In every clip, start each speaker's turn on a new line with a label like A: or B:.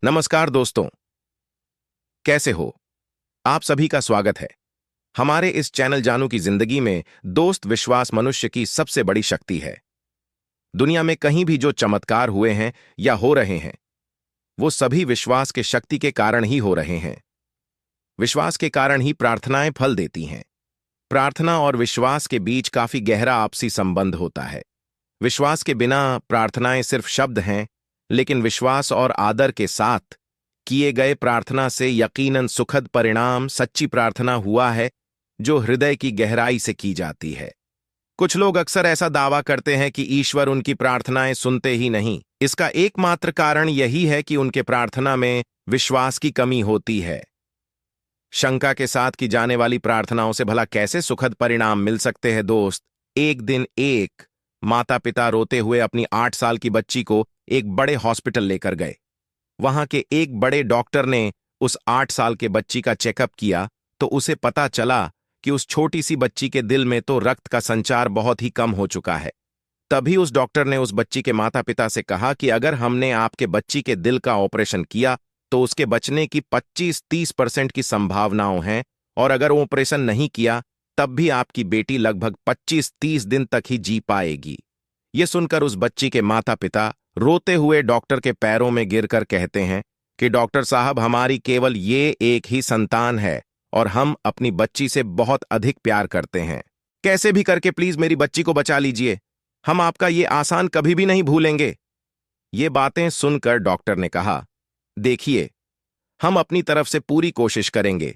A: नमस्कार दोस्तों, कैसे हो? आप सभी का स्वागत है। हमारे इस चैनल जानू की जिंदगी में दोस्त विश्वास मनुष्य की सबसे बड़ी शक्ति है। दुनिया में कहीं भी जो चमत्कार हुए हैं या हो रहे हैं, वो सभी विश्वास के शक्ति के कारण ही हो रहे हैं। विश्वास के कारण ही प्रार्थनाएं फल देती हैं। प्रार्थना और विश्वास के बीच काफी गहरा आपसी संबंध होता है। विश्वास के बिना प्रार्थनाएं सिर्फ शब्द हैं, लेकिन विश्वास और आदर के साथ किए गए प्रार्थना से यकीनन सुखद परिणाम सच्ची प्रार्थना हुआ है, जो हृदय की गहराई से की जाती है। कुछ लोग अक्सर ऐसा दावा करते हैं कि ईश्वर उनकी प्रार्थनाएं सुनते ही नहीं। इसका एकमात्र कारण यही है कि उनके प्रार्थना में विश्वास की कमी होती है। शंका के साथ की जाने वाली प्रार्थनाओं से भला कैसे सुखद परिणाम मिल सकते हैं दोस्त? एक दिन एक माता पिता रोते हुए अपनी 8 साल की बच्ची को एक बड़े हॉस्पिटल लेकर गए। वहां के एक बड़े डॉक्टर ने उस 8 साल के बच्ची का चेकअप किया तो उसे पता चला कि उस छोटी सी बच्ची के दिल में तो रक्त का संचार बहुत ही कम हो चुका है। तभी उस डॉक्टर ने उस बच्ची के माता पिता से कहा कि अगर हमने आपके बच्ची के दिल का ऑपरेशन किया तो उसके बचने की 25-30% की संभावनाओं हैं, और अगर ऑपरेशन नहीं किया तब भी आपकी बेटी लगभग 25-30 दिन तक ही जी पाएगी। ये सुनकर उस बच्ची के माता पिता रोते हुए डॉक्टर के पैरों में गिरकर कहते हैं कि डॉक्टर साहब, हमारी केवल ये एक ही संतान है और हम अपनी बच्ची से बहुत अधिक प्यार करते हैं। कैसे भी करके प्लीज मेरी बच्ची को बचा लीजिए। हम आपका ये आसान कभी भी नहीं भूलेंगे। ये बातें सुनकर डॉक्टर ने कहा, देखिए, हम अपनी तरफ से पूरी कोशिश करेंगे।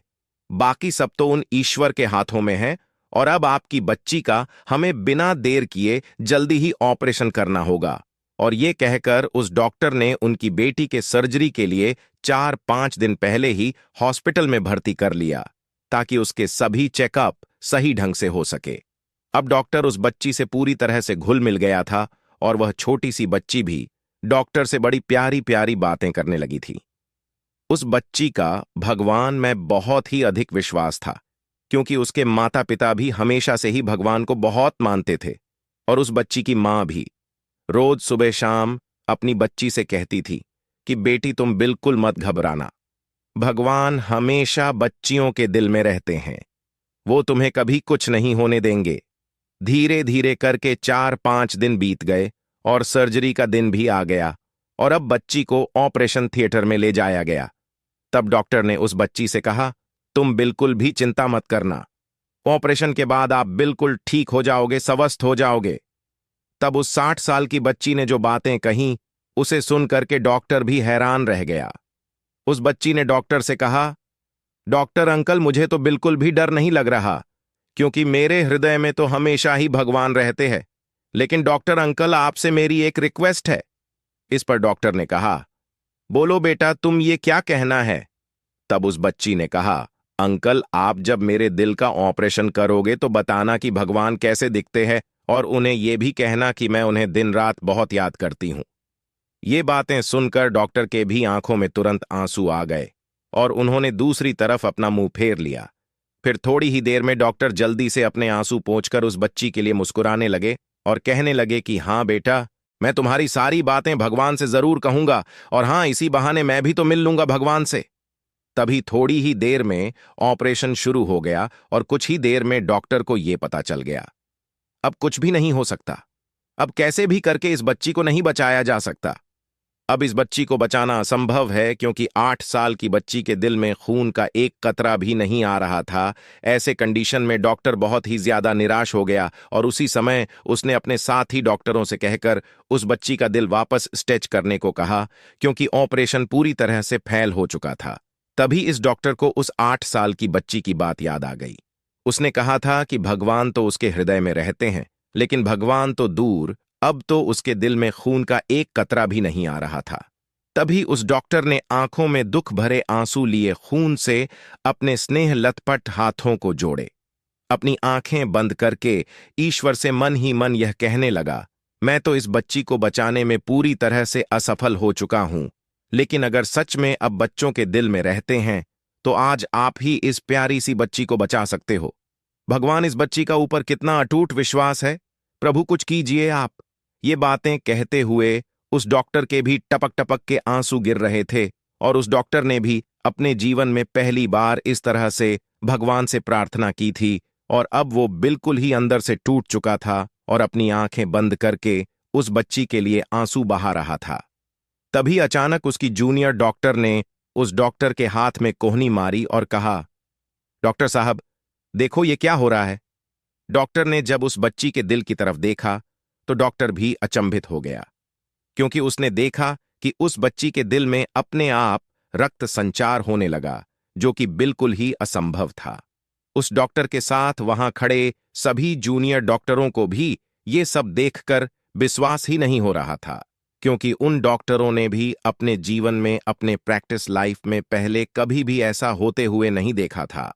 A: बाकी सब तो उन ईश्वर के हाथों में है, और अब आपकी बच्ची का हमें बिना देर किए जल्दी ही ऑपरेशन करना होगा। और ये कहकर उस डॉक्टर ने उनकी बेटी के सर्जरी के लिए 4-5 दिन पहले ही हॉस्पिटल में भर्ती कर लिया, ताकि उसके सभी चेकअप सही ढंग से हो सके। अब डॉक्टर उस बच्ची से पूरी तरह से घुल मिल गया था, और वह छोटी सी बच्ची भी डॉक्टर से बड़ी प्यारी प्यारी बातें करने लगी थी। उस बच्ची का भगवान में बहुत ही अधिक विश्वास था, क्योंकि उसके माता पिता भी हमेशा से ही भगवान को बहुत मानते थे। और उस बच्ची की मां भी रोज सुबह शाम अपनी बच्ची से कहती थी कि बेटी, तुम बिल्कुल मत घबराना। भगवान हमेशा बच्चियों के दिल में रहते हैं, वो तुम्हें कभी कुछ नहीं होने देंगे। धीरे धीरे करके 4-5 दिन बीत गए और सर्जरी का दिन भी आ गया, और अब बच्ची को ऑपरेशन थिएटर में ले जाया गया। तब डॉक्टर ने उस बच्ची से कहा, तुम बिल्कुल भी चिंता मत करना। ऑपरेशन के बाद आप बिल्कुल ठीक हो जाओगे, स्वस्थ हो जाओगे। तब उस 60 साल की बच्ची ने जो बातें कहीं, उसे सुन करके डॉक्टर भी हैरान रह गया। उस बच्ची ने डॉक्टर से कहा, डॉक्टर अंकल, मुझे तो बिल्कुल भी डर नहीं लग रहा, क्योंकि मेरे हृदय में तो हमेशा ही भगवान रहते हैं। लेकिन डॉक्टर अंकल, आपसे मेरी एक रिक्वेस्ट है। इस पर डॉक्टर ने कहा, बोलो बेटा, तुम ये क्या कहना है? तब उस बच्ची ने कहा, अंकल, आप जब मेरे दिल का ऑपरेशन करोगे तो बताना कि भगवान कैसे दिखते हैं, और उन्हें यह भी कहना कि मैं उन्हें दिन रात बहुत याद करती हूं। ये बातें सुनकर डॉक्टर के भी आंखों में तुरंत आंसू आ गए, और उन्होंने दूसरी तरफ अपना मुंह फेर लिया। फिर थोड़ी ही देर में डॉक्टर जल्दी से अपने आंसू पोंछकर उस बच्ची के लिए मुस्कुराने लगे और कहने लगे कि हाँ बेटा, मैं तुम्हारी सारी बातें भगवान से जरूर कहूंगा, और हाँ, इसी बहाने मैं भी तो मिल लूंगा भगवान से। तभी थोड़ी ही देर में ऑपरेशन शुरू हो गया, और कुछ ही देर में डॉक्टर को यह पता चल गया, अब कुछ भी नहीं हो सकता। अब कैसे भी करके इस बच्ची को नहीं बचाया जा सकता। अब इस बच्ची को बचाना असंभव है, क्योंकि 8 साल की बच्ची के दिल में खून का एक कतरा भी नहीं आ रहा था। ऐसे कंडीशन में डॉक्टर बहुत ही ज्यादा निराश हो गया, और उसी समय उसने अपने साथी डॉक्टरों से कहकर उस बच्ची का दिल वापस स्टेच करने को कहा, क्योंकि ऑपरेशन पूरी तरह से फेल हो चुका था। तभी इस डॉक्टर को उस 8 साल की बच्ची की बात याद आ गई। उसने कहा था कि भगवान तो उसके हृदय में रहते हैं, लेकिन भगवान तो दूर, अब तो उसके दिल में खून का एक कतरा भी नहीं आ रहा था। तभी उस डॉक्टर ने आंखों में दुख भरे आंसू लिए खून से अपने स्नेह लथपथ हाथों को जोड़े। अपनी आंखें बंद करके ईश्वर से मन ही मन यह कहने लगा, मैं तो इस बच्ची को बचाने में पूरी तरह से असफल हो चुका हूं, लेकिन अगर सच में अब बच्चों के दिल में रहते हैं तो आज आप ही इस प्यारी सी बच्ची को बचा सकते हो। भगवान इस बच्ची का ऊपर कितना अटूट विश्वास है, प्रभु कुछ कीजिए आप। ये बातें कहते हुए उस डॉक्टर के भी टपक टपक के आंसू गिर रहे थे, और उस डॉक्टर ने भी अपने जीवन में पहली बार इस तरह से भगवान से प्रार्थना की थी और अब वो बिल्कुल ही अंदर से टूट चुका था और अपनी आंखें बंद करके उस बच्ची के लिए आंसू बहा रहा था। तभी अचानक उसकी जूनियर डॉक्टर ने उस डॉक्टर के हाथ में कोहनी मारी और कहा, डॉक्टर साहब, देखो ये क्या हो रहा है। डॉक्टर ने जब उस बच्ची के दिल की तरफ देखा तो डॉक्टर भी अचंभित हो गया, क्योंकि उसने देखा कि उस बच्ची के दिल में अपने आप रक्त संचार होने लगा, जो कि बिल्कुल ही असंभव था। उस डॉक्टर के साथ वहां खड़े सभी जूनियर डॉक्टरों को भी ये सब देखकर विश्वास ही नहीं हो रहा था, क्योंकि उन डॉक्टरों ने भी अपने जीवन में, अपने प्रैक्टिस लाइफ में पहले कभी भी ऐसा होते हुए नहीं देखा था।